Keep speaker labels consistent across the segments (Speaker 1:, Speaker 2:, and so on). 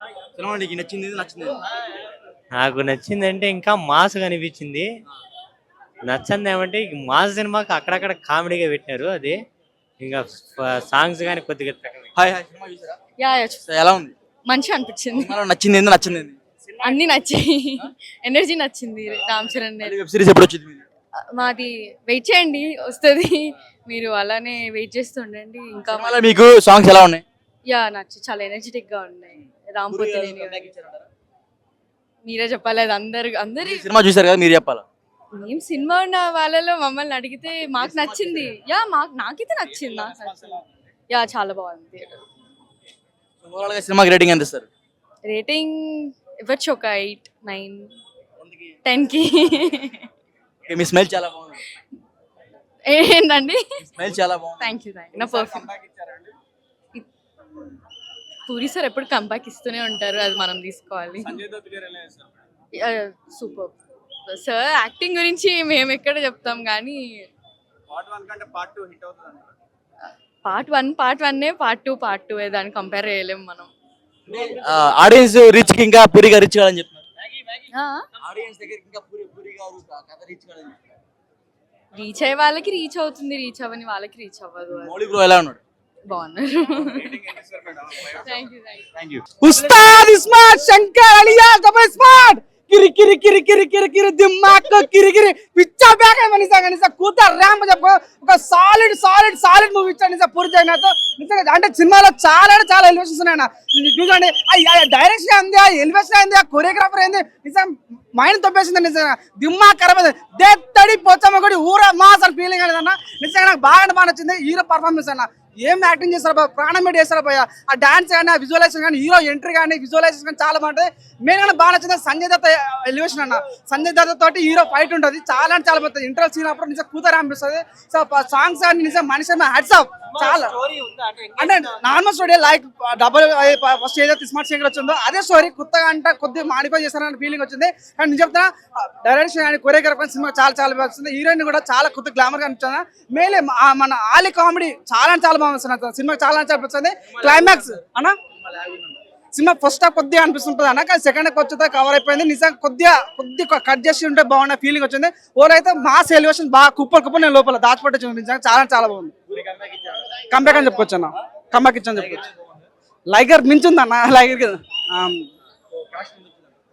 Speaker 1: Cinema నీకు నచ్చింది.
Speaker 2: నాకు నచ్చిందంటే ఇంకా మాస్ అనిపించింది. నచ్చంది ఏమంటే మాస్ సినిమాకి అక్కడక్కడ కామెడీగా పెట్టినారు. అది ఇంకా సాంగ్స్ కానీ కొద్దిగా
Speaker 1: హాయ్ హాయ్ సినిమా చూసారా?
Speaker 3: యా
Speaker 1: ఎలా ఉంది?
Speaker 3: మంచిగా అనిపించింది.
Speaker 1: సినిమాలో నచ్చింది.
Speaker 3: అన్ని నచ్చాయి. ఎనర్జీ నచ్చింది రామ్ చరణ్.
Speaker 1: వెబ్ సిరీస్ ఎప్పుడు వచ్చింది?
Speaker 3: మాది వెయిట్ చేయండి, వస్తుంది. మీరు అలానే వెయిట్ చేస్తుండండి. ఇంకా
Speaker 1: సినిమాలో మీకు సాంగ్స్ ఎలా ఉన్నాయి?
Speaker 3: యా చాలా ఎనర్జెటిక్ గా ఉన్నాయి. రామ్ పోతినేని మీరే చెప్పాలి. అది అందరి
Speaker 1: సినిమా చూసారు కదా, మీరు చెప్పాలా?
Speaker 3: మేము సినిమా ఉన్న వాళ్ళలో మమ్మల్ని అడిగితే మాకు నచ్చింది. నాకైతే నచ్చింది. యా చాలా బాగుంది.
Speaker 1: ఓవరాల్ గా సినిమాకి రేటింగ్ ఎంత ఇస్తారు?
Speaker 3: రేటింగ్ ఇవ్వచ్చు ఒక 8, 9, 10కి.
Speaker 1: మీ స్మైల్ చాలా బాగుంది.
Speaker 3: ఏంటండి?
Speaker 1: స్మైల్ చాలా బాగుంది.
Speaker 3: Thank you. నా పర్ఫెక్ట్. పూరి సార్ ఎప్పుడు కంబ్యాక్ ఇస్తూనే ఉంటారు, అది మనం తీసుకోవాలి. Super sir. యాక్టింగ్ గురించి మేము ఎక్కడ చెప్తాం కానీ పార్ట్ 1 పార్ట్ 2 దాన్ని కంపేర్ చేయలేము మనం.
Speaker 1: ఆడియన్స్ రీచ్ కి ఇంకా పూరి గారు రీచ్ కావాలని చెప్తున్నారు. ఆడియన్స్ దగ్గరికి ఇంకా పూరి గారు కథ రీచ్ కావాలని చెప్తున్నారు.
Speaker 3: రీచ్ అయ్యే వాళ్ళకి రీచ్ అవుతుంది, రీచ్ అవ్వని వాళ్ళకి రీచ్ అవ్వదు.
Speaker 1: మౌలి బ్రో ఎలా ఉన్నాడు?
Speaker 3: బాగున్నారు. Thank you.
Speaker 1: ఉస్తాద్ స్మార్ట్ శంకర్ అలియా డబుల్ స్మార్ట్ కిరి కిరి కిరి కిరి కిరి కిరి దిమాక్ కిరి కిరి పిచ్చా బ్యాక్ నిజంగా కూత ర్యాంప్ చెప్పు. ఒక సాలిడ్ మూవీ ఇచ్చాడు పూరి జగన్నాథ్. నిజంగా అంటే సినిమాలో చాలా ఎలివేషన్స్ ఉన్నాయి. చూడండి, డైరెక్షన్ ఏంది, ఎలివేషన్ ఏంది, కొరియోగ్రాఫర్ ఏంది, నిజంగా మైండ్ తప్పేసింది. నిజంగా దిమాక్ ఖరాబ్ అయింది. దేత్తడి పోచమ్మ కూడా ఊర మాస్ అని ఫీలింగ్ అనేది అన్న. నిజంగా నాకు బాగా నచ్చింది హీరో పర్ఫార్మెన్స్ అన్న. ఏం యాక్టింగ్ చేస్తారు బా, ప్రాణం పెట్టి చేస్తారు భయ. ఆ డాన్స్ కానీ, ఆ విజువలైజేషన్ కానీ, హీరో ఎంట్రీ కానీ, విజువలైజేషన్ కానీ చాలా బాగుంటుంది. మెయిన్ గా బాగా నచ్చింది సంజయ్ దత్త ఎలివేషన్ అన్న. సంజయ్ దత్త తోటి హీరో ఫైట్ ఉంటుంది, చాలా బాగుంటుంది. ఇంటర్వల్ సీన్ అప్పుడు నిజంగా కూతురు అనిపిస్తుంది. సో సాంగ్స్ కానీ నిజంగా మనిషి హ్యాట్స్ ఆఫ్. చాలా అంటే normal story like double first ఏదైతే స్మార్ట్ శంకర్ వచ్చిందో అదే స్టోరీ కొత్తగా అంటే కొద్దిగా మాడిఫై చేస్తారని ఫీలింగ్ వచ్చింది. కానీ నేను చెప్తున్నా డైరెక్షన్ కానీ కొరియోగ్రాఫర్ సినిమా చాలా బాగుంది. హీరోయిన్ కూడా చాలా కొత్త గ్లామర్ గా అనిపిస్తుంది. మెయిన్ మన ఆలి కామెడీ చాలా బాగుంది. సినిమా చాలా అనిపిస్తుంది. క్లైమాక్స్ అన్న సినిమా ఫస్ట్ హాఫ్ కొద్దిగా అనిపిస్తుంటుంది అన్న, కానీ సెకండ్ హాఫ్ వచ్చేదా కవర్ అయిపోయింది. నిజంగా కొద్దిగా కట్ చేసి ఉంటే బాగున్న ఫీలింగ్ వచ్చింది. ఓరైతే మాస్ ఎలివేషన్ బాగా కుప్పలు నేను లోపల దాచిపెట్టచ్చు. నిజంగా చాలా బాగుంది. కంబ్యాక్ అని చెప్పుకోవచ్చు అన్న. కంబ్యాక్ ఇచ్చని చెప్పుకోవచ్చు. లైగర్ మించుంది అన్న. లైగర్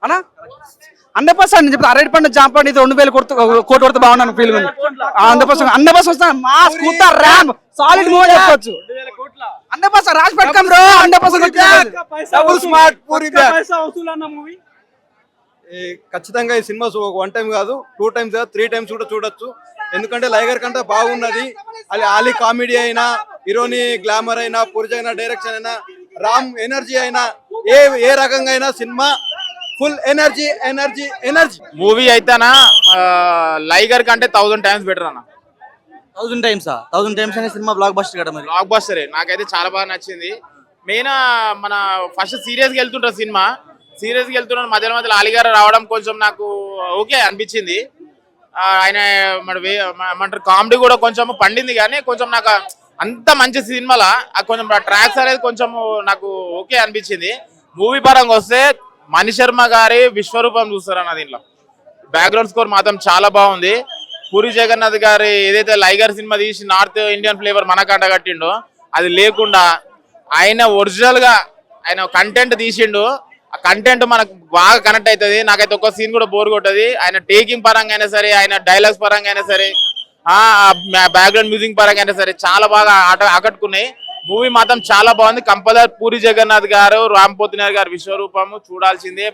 Speaker 1: అన్న 100% చెప్తా. అరటి పండు జాంపండి 2000 కోటి కొడితే బాగున్నాను ఫీలింగ్ ఉంది. 100% వస్తాను. మాస్ కూత ర్యాంప్ సాలిడ్ మూవీ చెప్పుకోవచ్చు. 100% రాసి పెట్టుకోం బ్రో. 100% స్మార్ట్ పూరి
Speaker 4: మూవీ ఖచ్చితంగా ఈ సినిమా 1 టైం కాదు, 2 టైమ్స్ కాదు, 3 టైమ్స్ కూడా చూడొచ్చు. ఎందుకంటే లైగర్ కంటే బాగున్నది. అది ఆలీ కామెడీ అయినా, హీరోని గ్లామర్ అయినా, పూరి జగన్నాథ్ డైరెక్షన్ అయినా, రామ్ ఎనర్జీ అయినా, ఏ రకంగా అయినా సినిమా ఫుల్ ఎనర్జీ.
Speaker 5: మూవీ అయితేనా లైగర్ కంటే 1000 టైమ్స్ బెటర్ అన్న.
Speaker 1: 1000 టైమ్స్ అనే సినిమా బ్లాక్ బస్టర్ కదా. మరి
Speaker 5: బ్లాక్ బస్టరే. నాకైతే చాలా బాగా నచ్చింది. మెయిన్ మన ఫస్ట్ సీరియస్గా వెళ్తుంటారు సినిమా. సీరియస్గా వెళ్తున్నాను, మధ్యలో అలీగారు రావడం కొంచెం నాకు ఓకే అనిపించింది. ఆయన మన కామెడీ కూడా కొంచెం పండింది, కానీ కొంచెం నాకు అంత మంచి సినిమాలా కొంచెం ట్రాక్స్ అనేది కొంచెం నాకు ఓకే అనిపించింది. మూవీ పరంగా వస్తే మణిశర్మ గారి విశ్వరూపం చూస్తారన్న. దీంట్లో బ్యాక్గ్రౌండ్ స్కోర్ మాత్రం చాలా బాగుంది. పూరి జగన్నాథ్ గారి ఏదైతే లైగర్ సినిమా తీసి నార్త్ ఇండియన్ ఫ్లేవర్ మనకు అంటగట్టిండో అది లేకుండా ఆయన ఒరిజినల్ గా ఆయన కంటెంట్ తీసిండు. ఆ కంటెంట్ మనకు బాగా కనెక్ట్ అవుతుంది. నాకైతే ఒక్క సీన్ కూడా బోర్ కొట్టది. ఆయన టేకింగ్ పరంగా అయినా సరే, ఆయన డైలాగ్స్ పరంగా అయినా సరే, బ్యాక్గ్రౌండ్ మ్యూజిక్ పరంగా అయినా సరే చాలా బాగా ఆకట్టుకున్నాయి. మూవీ మాత్రం చాలా బాగుంది. కంపల్సరీ పూరి జగన్నాథ్ గారు, రామ్ పోతినేని గారు విశ్వరూపము చూడాల్సిందే.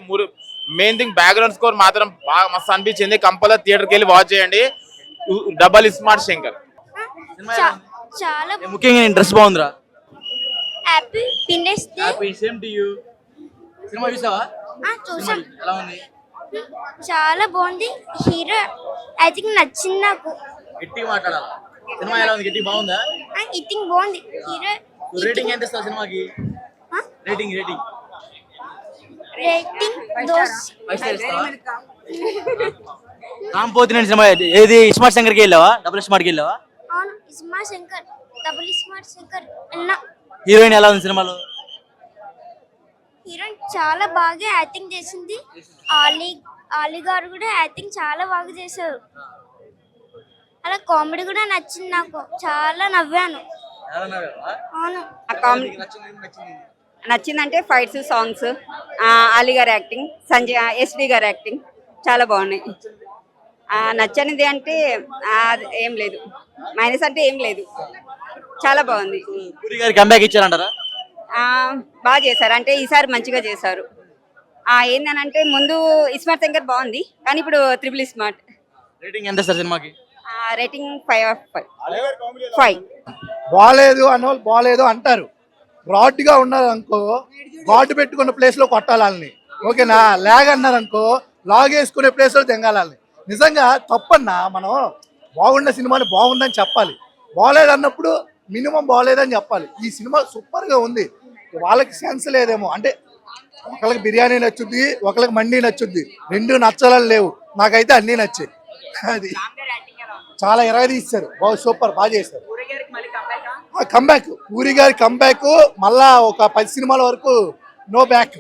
Speaker 5: మెయిన్ థింగ్ బ్యాక్గ్రౌండ్ స్కోర్ మాత్రం బాగా మస్తు అనిపించింది. కంపల్సరీ థియేటర్కి వెళ్ళి వాచ్ చేయండి. Double smart Shankar.
Speaker 6: చాలా
Speaker 1: ముఖ్యంగా డ్రెస్ బాగుందిరా.
Speaker 6: Happy finish day.
Speaker 1: Happy same to you. Cinema చూసావా?
Speaker 6: చూసాం.
Speaker 1: ఎలా ఉంది?
Speaker 6: చాలా బాగుంది. హీరో ఐ థింక్ నచ్చింది నాకు.
Speaker 1: గట్టిగా మాట్లాడాలా. సినిమా ఎలా ఉంది? గట్టిగా బాగుందా?
Speaker 6: ఐ థింక్ బాగుంది. హీరో
Speaker 1: రేటింగ్ ఎంత ఇస్తావు సినిమాకి? రేటింగ్
Speaker 6: దోస్
Speaker 1: 5 స్టార్ ఇస్తావా? రామ్ పోతినేని సినిమా ఏది స్మార్ట్ శంకర్కి వెళ్ళావా? డబుల్ స్మార్ట్కి వెళ్ళావా?
Speaker 6: అవును, smart Shankar, double smart Shankar అన్న.
Speaker 1: హీరోయిన్ ఎలా ఉంది సినిమాలో?
Speaker 6: హీరోయిన్ చాలా బాగా యాక్టింగ్ చేసింది. ఆలీ ఆలీ గారు కూడా యాక్టింగ్ చాలా బాగా చేశారు. అలా కామెడీ కూడా నచ్చింది నాకు, చాలా నవ్వాను. అవును.
Speaker 7: నచ్చిందంటే ఫైట్స్, సాంగ్స్, అలీ గారి యాక్టింగ్, ఎస్డి గారి యాక్టింగ్ చాలా బాగున్నాయి. నచ్చనిది అంటే ఏం లేదు, మైనస్ అంటే ఏం లేదు, చాలా బాగుంది.
Speaker 8: పూరి గారి కంబ్యాక్ ఇచ్చారంటారా?
Speaker 7: బాగా చేశారు, అంటే ఈసారి మంచిగా చేశారు. ఏందనంటే ముందు ఇస్మార్ట్ శంకర్ బాగుంది, కానీ ఇప్పుడు త్రిబుల్ స్మార్ట్.
Speaker 8: రేటింగ్ ఎంత సార్ సినిమాకి?
Speaker 7: రేటింగ్ 5/5.
Speaker 9: బాగాలేదు అన్నోళ్ళు బాగాలేదు అంటారు. గా ఉన్నారు అనుకో, గాడ్ పెట్టుకున్న ప్లేస్ లో కొట్టాలి వాళ్ళని. ఓకేనా? లాగ్ అన్నారు అనుకో, లాగ్ వేసుకునే ప్లేస్ లో తెంగాలి. నిజంగా తప్పన్నా, మనం బాగున్న సినిమాని బాగుందని చెప్పాలి, బాగాలేదు అన్నప్పుడు మినిమం బాగాలేదని చెప్పాలి. ఈ సినిమా సూపర్ గా ఉంది. వాళ్ళకి సెన్స్ లేదేమో, అంటే ఒకళ్ళకి బిర్యానీ నచ్చుద్ది, ఒకళ్ళకి మండి నచ్చుద్ది, రెండు నచ్చాలని లేవు. నాకైతే అన్నీ నచ్చాయి. అది చాలా ఎరగదీస్తారు, బాగా సూపర్, బాగా చేశారు. కంబ్యాక్, పూరి గారి కంబ్యాక్ మళ్ళా ఒక 10 సినిమాల వరకు నో బ్యాక్.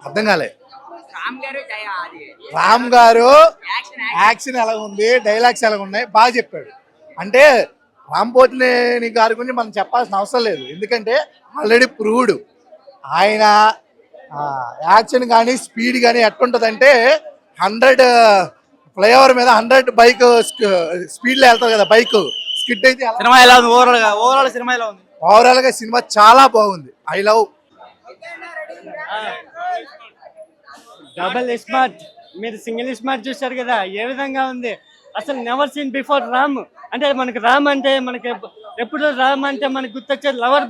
Speaker 9: అర్థం కాలే. రామ్ గారు యాక్షన్ ఎలా ఉంది, డైలాగ్స్ ఎలా ఉన్నాయి, బాగా చెప్పాడు. అంటే రామ్ పోతినేని గారి గురించి మనం చెప్పాల్సిన అవసరం లేదు, ఎందుకంటే ఆల్రెడీ ప్రూవ్డ్. ఆయన యాక్షన్ కానీ స్పీడ్ కానీ ఎట్టుంటదంటే 100 ఫ్లైఓవర్ మీద 100 బైక్ స్పీడ్ లో వెళ్తారు కదా, బైక్ స్కిడ్ అయితే.
Speaker 8: సినిమా ఎలా ఉంది? ఓవరాల్ సినిమా ఎలా ఉంది?
Speaker 9: ఓవరాల్ గా సినిమా చాలా బాగుంది. I love.
Speaker 10: డబల్ స్మార్ట్, మీరు సింగిల్ స్మార్ట్ చూశారు కదా, ఏ విధంగా ఉంది అసలు. Never seen before Ram. అంటే మనకి రామ్ అంటే మనకి ఎప్పుడు రామ్ అంటే మనకు గుర్తొచ్చేది లవర్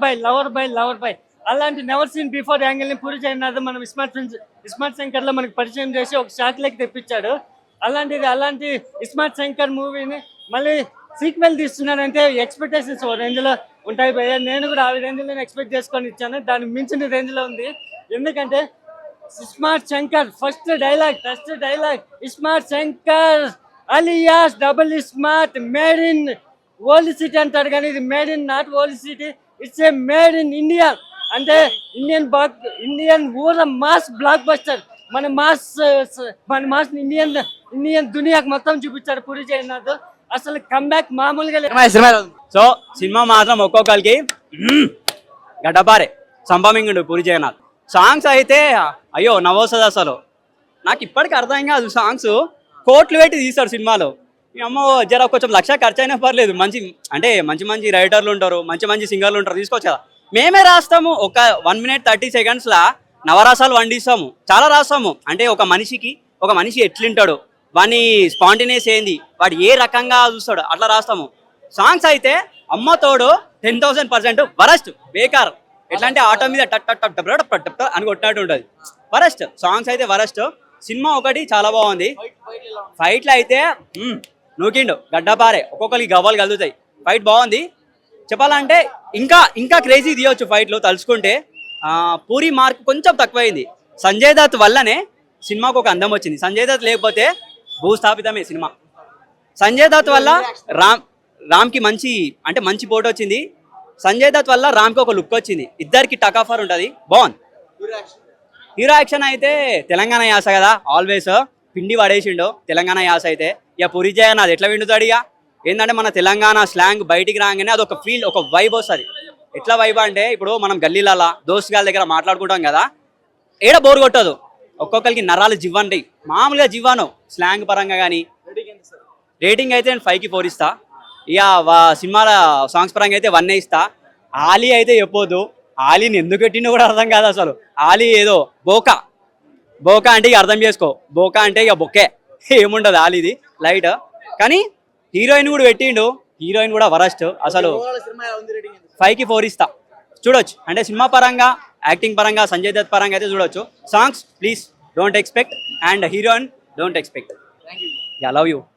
Speaker 10: బాయ్. అలాంటి నెవర్ సీన్ బిఫోర్ యాంగిల్ ని పూరి జగన్నాథ్ మనం ఇస్మార్ట్ శంకర్ లో మనకి పరిచయం చేసి ఒక షాట్ లెక్క తెప్పించాడు. అలాంటి ఇస్మార్ట్ శంకర్ మూవీని మళ్ళీ సీక్వెల్ తీస్తున్నాడంటే ఎక్స్పెక్టేషన్స్ ఓ రేంజ్ లో ఉంటాయి భయ్య. నేను కూడా ఆ రేంజ్ లో ఎక్స్పెక్ట్ చేసుకొని ఇచ్చాను, దానికి మించిన రేంజ్ లో ఉంది. ఎందుకంటే iSmart Shankar first dialogue iSmart Shankar alias double smart, made in old city అంటాడు, కానీ ఇది made in not old city, it's a made in India. అంటే ఇండియన్ ఊర మాస్ బ్లాక్ బస్టర్. మన మాస్ ఇండియన్ దునియాకి మొత్తం చూపించాడు పూరి జగన్నాథ్. అసలు కంబ్యాక్ మామూలుగా లేదు.
Speaker 8: సో సినిమా మాత్రం ఒక్కొక్కరికి గడ్డపారే సంభవింగుడు పూరి జగన్నాథ్. సాంగ్స్ అయితే అయ్యో నవ్వొస్తుంది అసలు. నాకు ఇప్పటికీ అర్థం కాదు, సాంగ్స్ కోట్లు పెట్టి తీస్తాడు సినిమాలో. అమ్మో జర కొంచెం లక్ష ఖర్చు అయినా పర్లేదు, మంచి రైటర్లు ఉంటారు, మంచి సింగర్లు ఉంటారు, తీసుకోవచ్చు కదా. మేమే రాస్తాము, ఒక 1 minute 30 seconds లా నవరాసాలు వండిస్తాము, చాలా రాస్తాము. అంటే ఒక మనిషి ఎట్లుంటాడు, వాని స్పాంటినియస్ ఏంది, వాడు ఏ రకంగా చూస్తాడు, అట్లా రాస్తాము. సాంగ్స్ అయితే అమ్మ తోడు 10,000% వరస్ట్, బేకార్. ఎట్లా అంటే ఆటో మీద టప్ అని కొట్టినట్టు ఉంటుంది. వరస్ట్ సాంగ్స్ అయితే వరస్ట్. సినిమా ఒకటి చాలా బాగుంది. ఫైట్లు అయితే నూకిండు గడ్డపారే, ఒక్కొక్కరికి గవ్వలు కలుగుతాయి. ఫైట్ బాగుంది. చెప్పాలంటే ఇంకా క్రేజీ తీయవచ్చు ఫైట్లు తలుచుకుంటే. పూరి మార్క్ కొంచెం తక్కువైంది. సంజయ్ దత్ వల్లనే సినిమాకు ఒక అందం వచ్చింది. సంజయ్ దత్ లేకపోతే భూస్థాపితమే సినిమా. సంజయ్ దత్ వల్ల రామ్కి మంచి పోటీ వచ్చింది. సంజయ్ దత్ వల్ల రామ్కి ఒక లుక్ వచ్చింది. ఇద్దరికి టక్ ఆఫర్ ఉంటుంది, బాగుంది. హీరో యాక్షన్ అయితే తెలంగాణ యాస కదా, ఆల్వేస్ పిండి పడేసిండు తెలంగాణ యాస అయితే. ఇక పూరి జగన్నాథ్ ఎట్లా విండుతాడు, ఇక ఏంటంటే మన తెలంగాణ స్లాంగ్ బయటికి రాగానే అదొక ఫీల్, ఒక వైబ్ వస్తుంది. ఎట్లా వైబ్ అంటే ఇప్పుడు మనం గల్లీలలో దోస్త్ గారి దగ్గర మాట్లాడుకుంటాం కదా, ఏడ బోర్ కొట్టదు. ఒక్కొక్కరికి నరాలు జివ్వంటాయి, మామూలుగా జివ్వాను స్లాంగ్ పరంగా. కానీ రేటింగ్ అయితే నేను 5కి 4 ఇస్తా. ఇక సినిమాల సాంగ్స్ పరంగా అయితే 1 ఇస్తా. ఆలీ అయితే చెప్పొద్దు, ఆలీని ఎందుకు పెట్టిండో కూడా అర్థం కాదు అసలు. ఆలీ ఏదో బోకా అంటే ఇక అర్థం చేసుకో, బోకా అంటే ఇక బొక్కే, ఏముండదు ఆలీది లైట్. కానీ హీరోయిన్ కూడా పెట్టిండు, హీరోయిన్ కూడా వరస్ట్ అసలు. 5కి 4 ఇస్తా, చూడొచ్చు. అంటే సినిమా పరంగా, యాక్టింగ్ పరంగా, సంజయ్ దత్ పరంగా అయితే చూడొచ్చు. Songs please don't expect, and heroine don't expect. I love you.